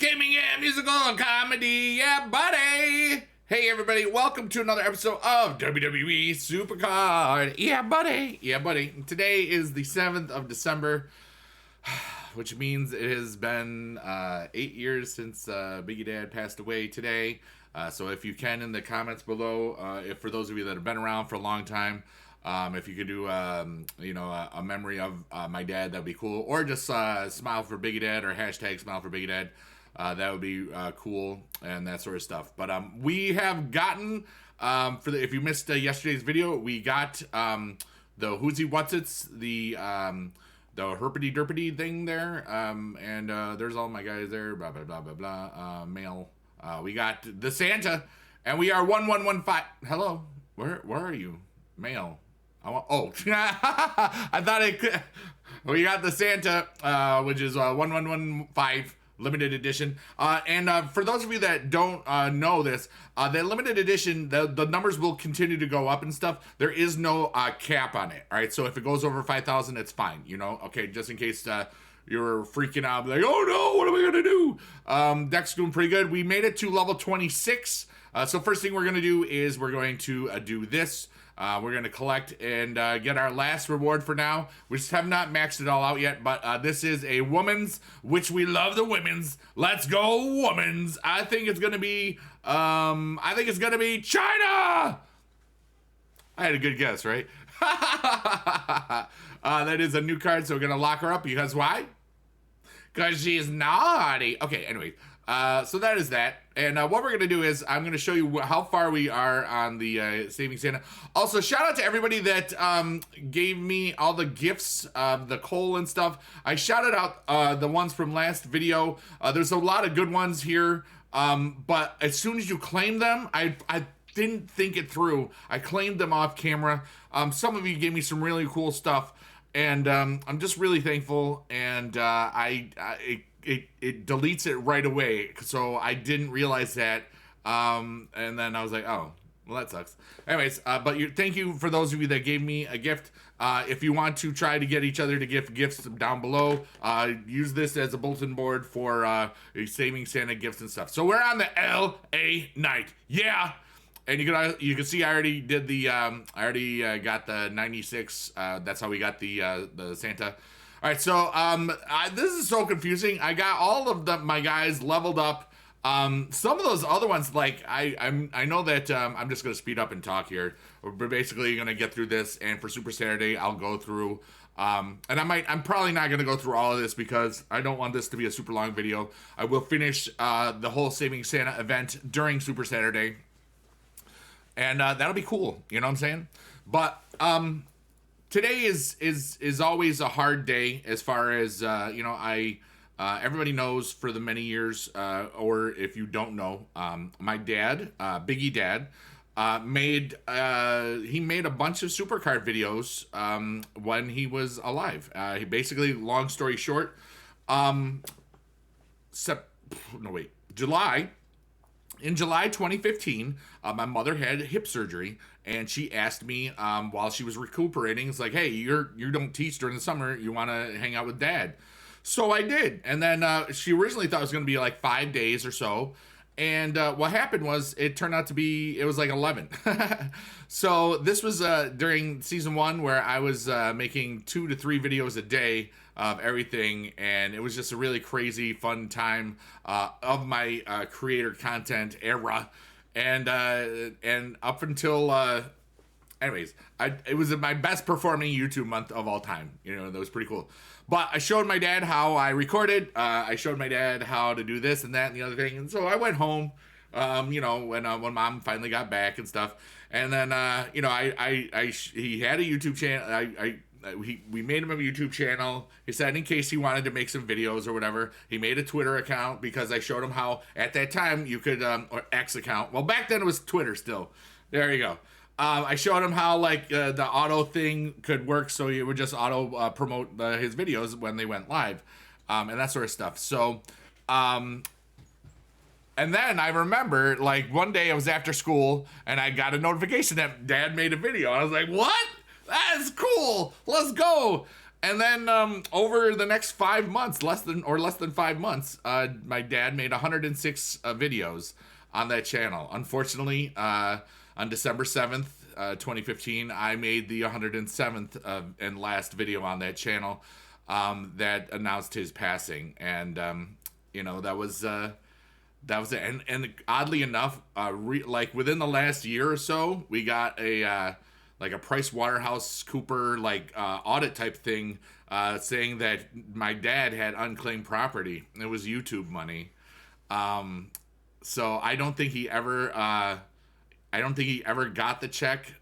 gaming and musical comedy, yeah buddy! Hey everybody, welcome to another episode of WWE SuperCard, yeah buddy, yeah buddy. Today is the 7th of December, which means it has been 8 years since BigeDad passed away today. So if you can, in the comments below, if for those of you that have been around for a long time, if you could do, a memory of my dad, that'd be cool. Or just smile for BigeDad or hashtag smile for BigeDad. That would be cool and that sort of stuff. But we have gotten, if you missed yesterday's video, we got the Who's He What's It's, the herpity derpity thing there. And there's all my guys there, blah, blah, blah, blah, blah, mail. We got the Santa, and we are 1115. Hello, where are you? Mail. I thought it could. We got the Santa, which is 1115 limited edition. And for those of you that don't know this, the limited edition, the numbers will continue to go up and stuff. There is no cap on it. All right, so if it goes over 5,000, it's fine. You know, okay, just in case. You're freaking out, like, oh no, what am I gonna do? Deck's doing pretty good. We made it to level 26. So first thing we're gonna do is we're going to do this. We're gonna collect and get our last reward for now. We just have not maxed it all out yet, but this is a woman's, which we love the women's. Let's go, women's. I think it's gonna be China. I had a good guess, right? That is a new card, so we're gonna lock her up because why? Because she's naughty. Okay, anyway, so that is that. And what we're gonna do is I'm gonna show you how far we are on the Saving Santa. Also, shout out to everybody that gave me all the gifts, the coal and stuff. I shouted out the ones from last video. There's a lot of good ones here, but as soon as you claim them, I didn't think it through. I claimed them off camera. Some of you gave me some really cool stuff, and I'm just really thankful. And it deletes it right away, so I didn't realize that. And then I was like, oh, well, that sucks. Anyways, but thank you for those of you that gave me a gift. If you want to try to get each other to give gifts down below, use this as a bulletin board for Saving Santa gifts and stuff. So we're on the LA night, yeah. And you can see I already did the got the 96. That's how we got the Santa. All right, so this is so confusing. I got all of my guys leveled up. Some of those other ones, like I know that I'm just gonna speed up and talk here. We're basically gonna get through this, and for Super Saturday, I'll go through. And I'm probably not gonna go through all of this because I don't want this to be a super long video. I will finish the whole Saving Santa event during Super Saturday. And that'll be cool, you know what I'm saying? But today is always a hard day as far as everybody knows for the many years, or if you don't know, my dad, BigeDad, made a bunch of SuperCard videos when he was alive. He basically, long story short, July. In July 2015, my mother had hip surgery, and she asked me while she was recuperating, it's like, hey, you don't teach during the summer, you want to hang out with Dad. So I did, and then she originally thought it was going to be like 5 days or so, and what happened was it turned out to be, it was like 11. So this was during season 1 where I was making 2 to 3 videos a day of everything, and it was just a really crazy fun time of my creator content era, and up until anyways, it was my best performing YouTube month of all time. You know, that was pretty cool. But I showed my dad how I recorded. I showed my dad how to do this and that and the other thing, and so I went home. When Mom finally got back and stuff, and then he had a YouTube channel. We made him a YouTube channel. He said in case he wanted to make some videos or whatever, he made a Twitter account because I showed him how at that time you could, or X account. Well, back then it was Twitter still. There you go. I showed him how the auto thing could work, so he would just auto promote his videos when they went live, and that sort of stuff. So, and then I remember one day I was after school and I got a notification that Dad made a video. I was like, what? That's cool. Let's go. And then over the next 5 months, less than 5 months, my dad made 106 videos on that channel. Unfortunately, on December 7th, 2015, I made the 107th and last video on that channel that announced his passing. And, that was it. And oddly enough, like within the last year or so, we got a Price Waterhouse Cooper audit type thing saying that my dad had unclaimed property. It was YouTube money. So I don't think he ever got the check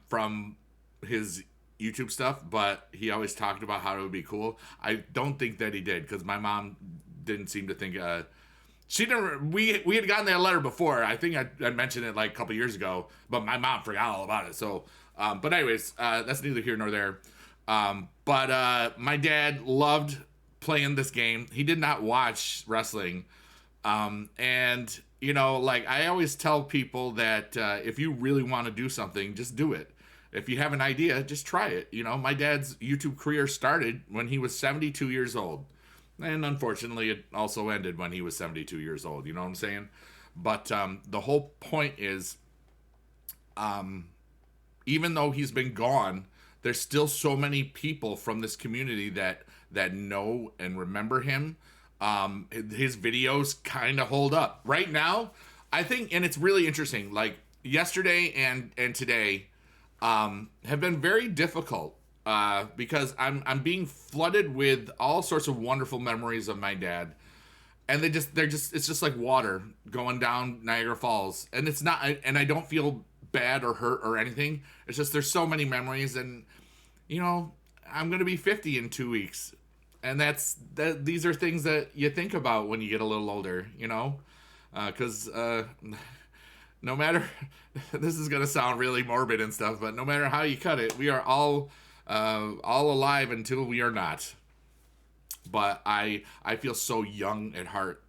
from his YouTube stuff, but he always talked about how it would be cool. I don't think that he did, because my mom didn't seem to think she didn't. We had gotten that letter before. I think I mentioned it like a couple years ago, but my mom forgot all about it. So, but anyways, that's neither here nor there. But my dad loved playing this game. He did not watch wrestling, and I always tell people that if you really want to do something, just do it. If you have an idea, just try it. My dad's YouTube career started when he was 72 years old. And unfortunately, it also ended when he was 72 years old. You know what I'm saying? But the whole point is, even though he's been gone, there's still so many people from this community that know and remember him. His videos kind of hold up. Right now, I think, and it's really interesting, like yesterday and today have been very difficult. Because I'm being flooded with all sorts of wonderful memories of my dad, and it's just like water going down Niagara Falls, and it's not, and I don't feel bad or hurt or anything. It's just there's so many memories, and I'm gonna be 50 in 2 weeks, and these are things that you think about when you get a little older, because no matter, this is gonna sound really morbid and stuff, but no matter how you cut it, we are all alive until we are not. But I feel so young at heart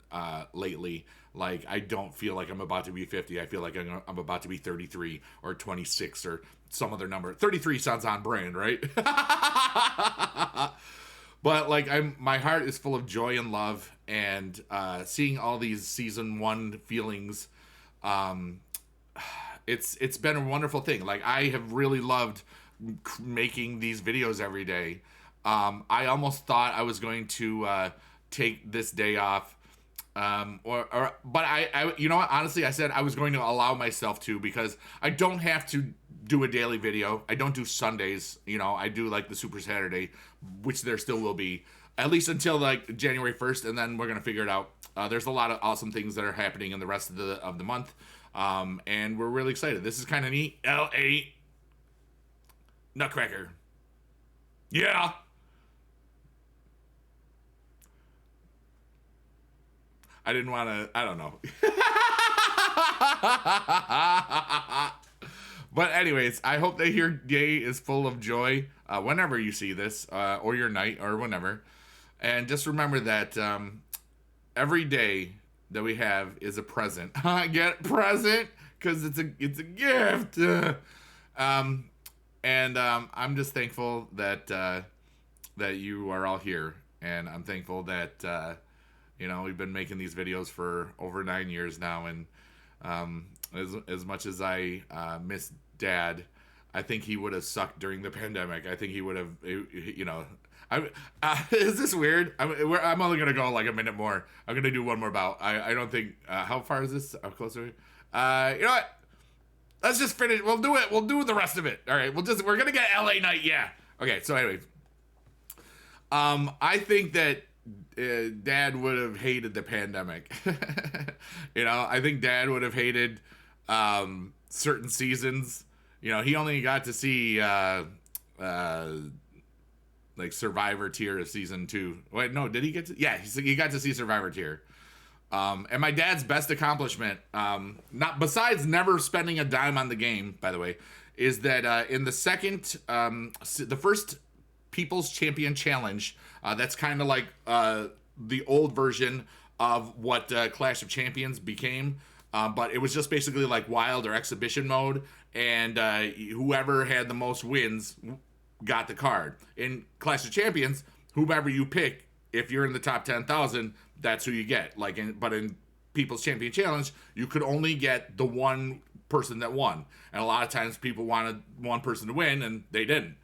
lately. Like, I don't feel like I'm about to be 50. I feel like I'm about to be 33 or 26 or some other number. 33 sounds on brand, right? But my heart is full of joy and love, and seeing all these season 1 feelings, it's been a wonderful thing. Like, I have really loved making these videos every day. I almost thought I was going to take this day off, but I you know what, honestly, I said I was going to allow myself to, because I don't have to do a daily video. I don't do Sundays. I do like the Super Saturday, which there still will be, at least until like January 1st, and then we're gonna figure it out. There's a lot of awesome things that are happening in the rest of the month, and we're really excited. This is kind of neat. LA Nutcracker. Yeah. I didn't want to, I don't know. But anyways, I hope that your day is full of joy whenever you see this, or your night, or whenever. And just remember that every day that we have is a present. Get present, because it's a gift. And I'm just thankful that you are all here, and I'm thankful that we've been making these videos for over 9 years now, and as much as I miss Dad, I think he would have sucked during the pandemic. I think he would have, is this weird? I'm only gonna go like a minute more. I'm gonna do one more bout. I don't think. How far is this? How close are we? You know what? Let's just finish. We'll do it. We'll do the rest of it. All right. We're gonna get LA night. Yeah. Okay. So anyway, I think that Dad would have hated the pandemic. I think Dad would have hated certain seasons. He only got to see like Survivor tier of season 2. Wait, no, did he get to? Yeah, he got to see Survivor tier. And my dad's best accomplishment, not besides never spending a dime on the game, by the way, is that in the first People's Champion Challenge, that's kind of like the old version of what Clash of Champions became, but it was just basically like wild or exhibition mode, and whoever had the most wins got the card. In Clash of Champions, whomever you pick, if you're in the top 10,000, that's who you get. But in People's Champion Challenge, you could only get the one person that won, and a lot of times people wanted one person to win, and they didn't.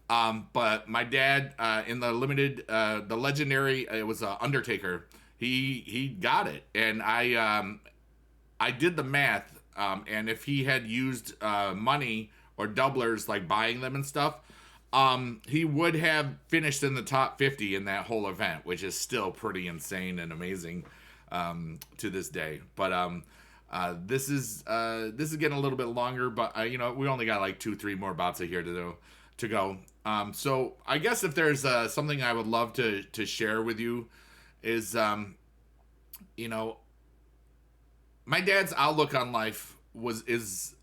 But my dad, in the limited, the legendary, it was Undertaker. He got it, and I did the math, and if he had used money or doublers, like buying them and stuff, he would have finished in the top 50 in that whole event, which is still pretty insane and amazing to this day. But this is getting a little bit longer, but we only got like 2-3 more bouts of here to go. So I guess if there's something I would love to share with you is my dad's outlook on life is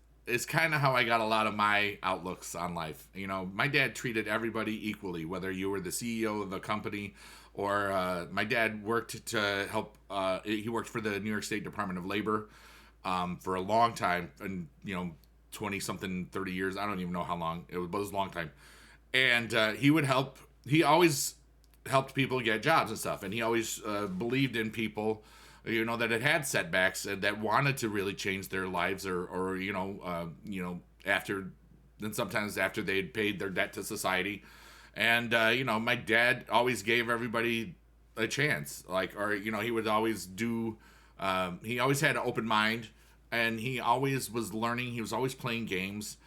kind of how I got a lot of my outlooks on life. My dad treated everybody equally, whether you were the CEO of a company or my dad worked to help. He worked for the New York State Department of Labor for a long time, and 20 something 30 years. I don't even know how long it was, but it was a long time. And he would help. He always helped people get jobs and stuff, and he always believed in people that had setbacks and that wanted to really change their lives or sometimes after they'd paid their debt to society. And my dad always gave everybody a chance, he would always do, he always had an open mind, and he always was learning. He was always playing games,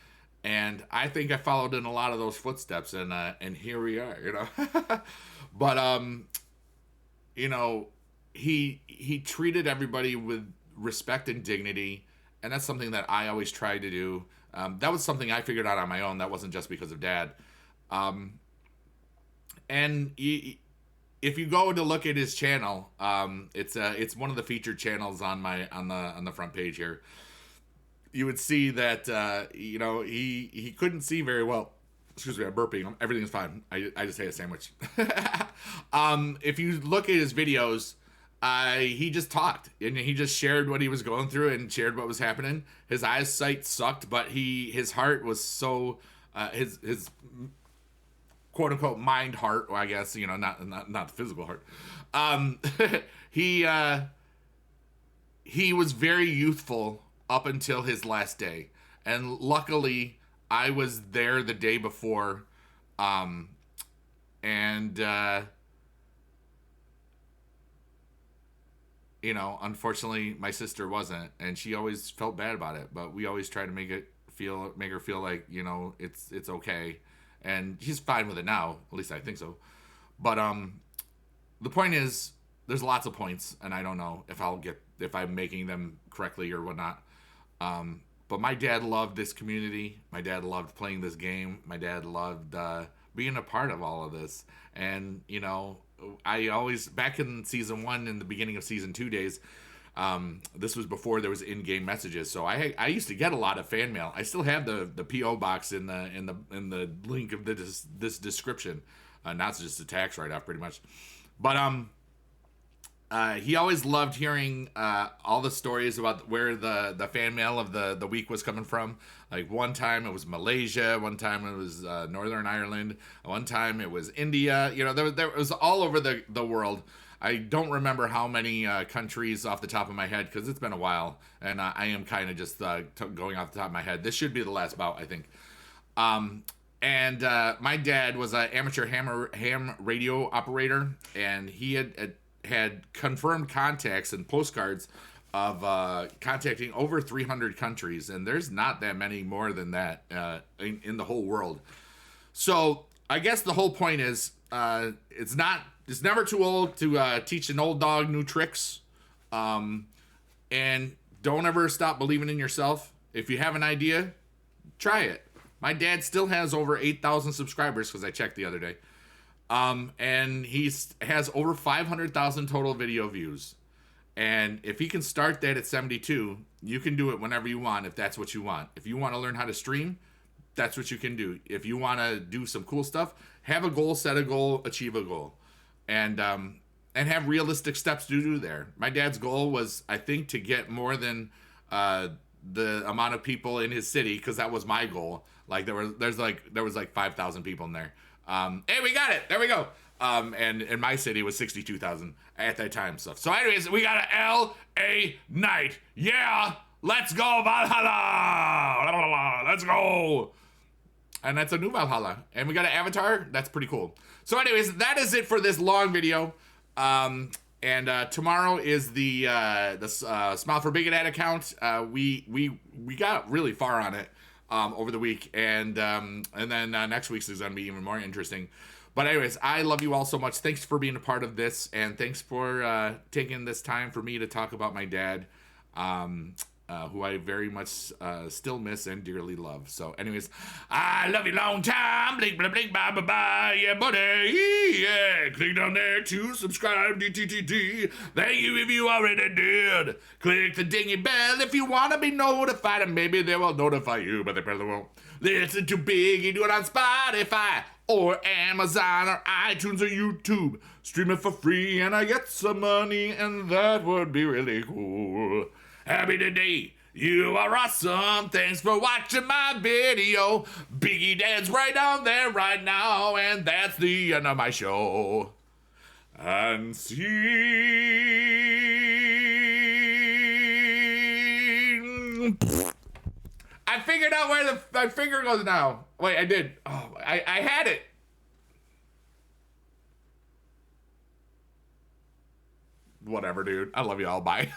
and I think I followed in a lot of those footsteps, and here we are, but he treated everybody with respect and dignity, and that's something that I always tried to do. That was something I figured out on my own. That wasn't just because of Dad. And if you go to look at his channel, it's one of the featured channels on the front page here. You would see that he couldn't see very well. Excuse me, I'm burping. Everything's fine. I just ate a sandwich. If you look at his videos, he just talked, and he just shared what he was going through and shared what was happening. His eyesight sucked, but his heart was so his quote unquote mind heart, or I guess not the physical heart. He was very youthful up until his last day, and luckily I was there the day before, unfortunately my sister wasn't, and she always felt bad about it, but we always try to make her feel like, it's okay, and she's fine with it now, at least I think so. But the point is, there's lots of points, and I don't know if I'm making them correctly or whatnot. But my dad loved this community. My dad loved playing this game. My dad loved being a part of all of this. And, I always, back in season 1 and the beginning of season 2 days, this was before there was in-game messages. So I used to get a lot of fan mail. I still have the PO box in the link of this description. Now it's just a tax write-off pretty much. But he always loved hearing all the stories about where the fan mail of the week was coming from. Like one time it was Malaysia, one time it was Northern Ireland, one time it was India. There was all over the world. I don't remember how many countries off the top of my head, because it's been a while, and I am kind of just going off the top of my head. This should be the last bout, I think. And my dad was an amateur ham radio operator, and he had confirmed contacts and postcards of contacting over 300 countries, and there's not that many more than that in the whole world. So I guess the whole point is it's never too old to teach an old dog new tricks, and don't ever stop believing in yourself. If you have an idea, try it. My dad still has over 8,000 subscribers, because I checked the other day. And he has over 500,000 total video views. And if he can start that at 72, you can do it whenever you want, if that's what you want. If you want to learn how to stream, that's what you can do. If you want to do some cool stuff, have a goal, set a goal, achieve a goal. And have realistic steps to do there. My dad's goal was, I think, to get more than the amount of people in his city, because that was my goal. Like there was like 5,000 people in there. Hey, we got it. There we go. And in my city was 62,000 at that time. So anyways, we got a LA night. Yeah, let's go Valhalla. Let's go. And that's a new Valhalla. And we got an avatar. That's pretty cool. So anyways, that is it for this long video. And tomorrow is the Smile for BigeDad account. We got really far on it over the week, and then next week's is gonna be even more interesting. But anyways, I love you all so much. Thanks for being a part of this, and thanks for taking this time for me to talk about my dad, who I very much still miss and dearly love. So anyways, I love you long time. Blink, blink, blink, bye, bye, bye. Yeah, buddy. Yeah, click down there to subscribe. DTTT. Thank you if you already did. Click the dingy bell if you want to be notified, and maybe they will notify you, but they probably won't. Listen to Biggie, do it on Spotify or Amazon or iTunes or YouTube. Stream it for free and I get some money, and that would be really cool. Happy today. You are awesome. Thanks for watching my video. BigeDad's right down there right now, and that's the end of my show. And see. I figured out where my finger goes now. Wait, I did. Oh, I had it. Whatever, dude. I love you all. Bye.